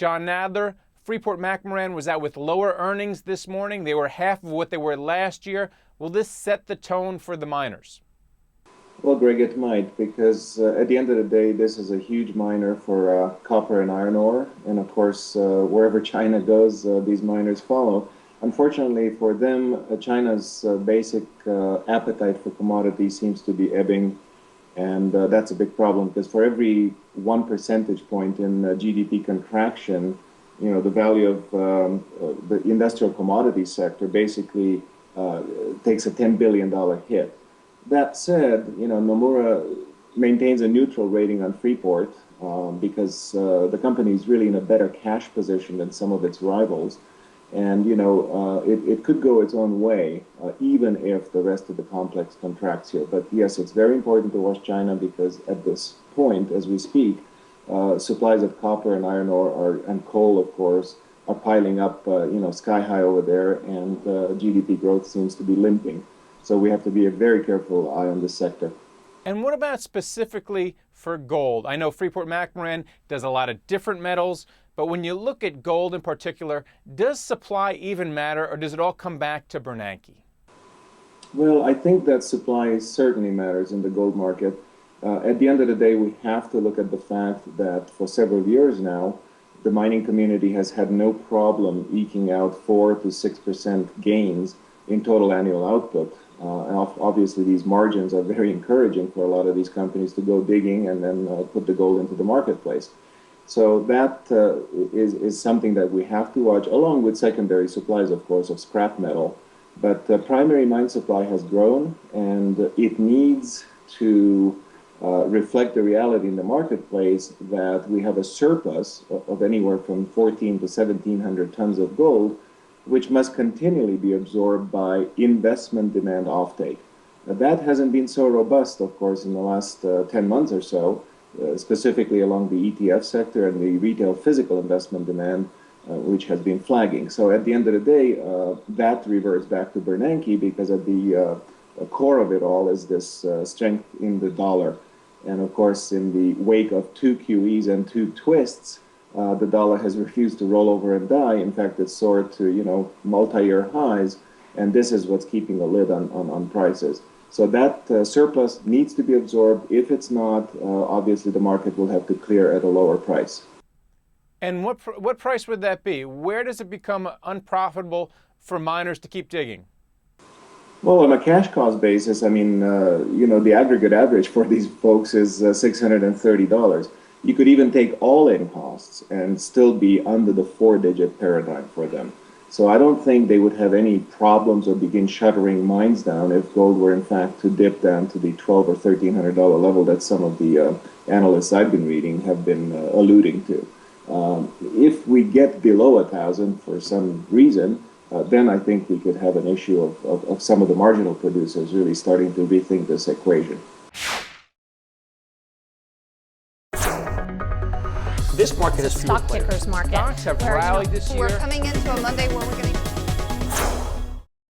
John Nadler, Freeport-McMoRan was out with lower earnings this morning. They were half of what they were last year. Will this set the tone for the miners? Well, Greg, it might, because at the end of the day, this is a huge miner for copper and iron ore. And of course, wherever China goes, these miners follow. Unfortunately for them, China's basic appetite for commodities seems to be ebbing. And that's a big problem, because for every 1 percentage point in GDP contraction, the value of the industrial commodity sector basically takes a $10 billion hit. That said, Nomura maintains a neutral rating on Freeport because the company is really in a better cash position than some of its rivals. And, it could go its own way, even if the rest of the complex contracts here. But yes, it's very important to watch China because at this point, as we speak, supplies of copper and iron ore and coal, of course, are piling up, sky high over there, and GDP growth seems to be limping. So we have to be a very careful eye on this sector. And what about specifically for gold? I know Freeport-McMoRan does a lot of different metals, but when you look at gold in particular, does supply even matter, or does it all come back to Bernanke? Well, I think that supply certainly matters in the gold market. At the end of the day, we have to look at the fact that for several years now, the mining community has had no problem eking out 4 to 6% gains in total annual output. Obviously, these margins are very encouraging for a lot of these companies to go digging and then put the gold into the marketplace. So that is something that we have to watch, along with secondary supplies, of course, of scrap metal. But primary mine supply has grown, and it needs to reflect the reality in the marketplace that we have a surplus of anywhere from 14 to 1,700 tons of gold, which must continually be absorbed by investment demand offtake. Now, that hasn't been so robust, of course, in the last 10 months or so, specifically along the ETF sector and the retail physical investment demand, which has been flagging. So at the end of the day, that reverts back to Bernanke because at the core of it all is this strength in the dollar. And of course, in the wake of 2 QEs and 2 twists, the dollar has refused to roll over and die. In fact, it's soared to, multi-year highs, and this is what's keeping a lid on prices. So that surplus needs to be absorbed. If it's not, obviously the market will have to clear at a lower price. And what price would that be? Where does it become unprofitable for miners to keep digging? Well, on a cash cost basis, the aggregate average for these folks is $630. You could even take all-in costs and still be under the 4-digit paradigm for them. So I don't think they would have any problems or begin shuttering mines down if gold were in fact to dip down to the $1,200 or $1,300 level that some of the analysts I've been reading have been alluding to. If we get below 1,000 for some reason, then I think we could have an issue of some of the marginal producers really starting to rethink this equation. This market is stock pickers market. Stocks have rallied this year. We're coming into a Monday where we're going to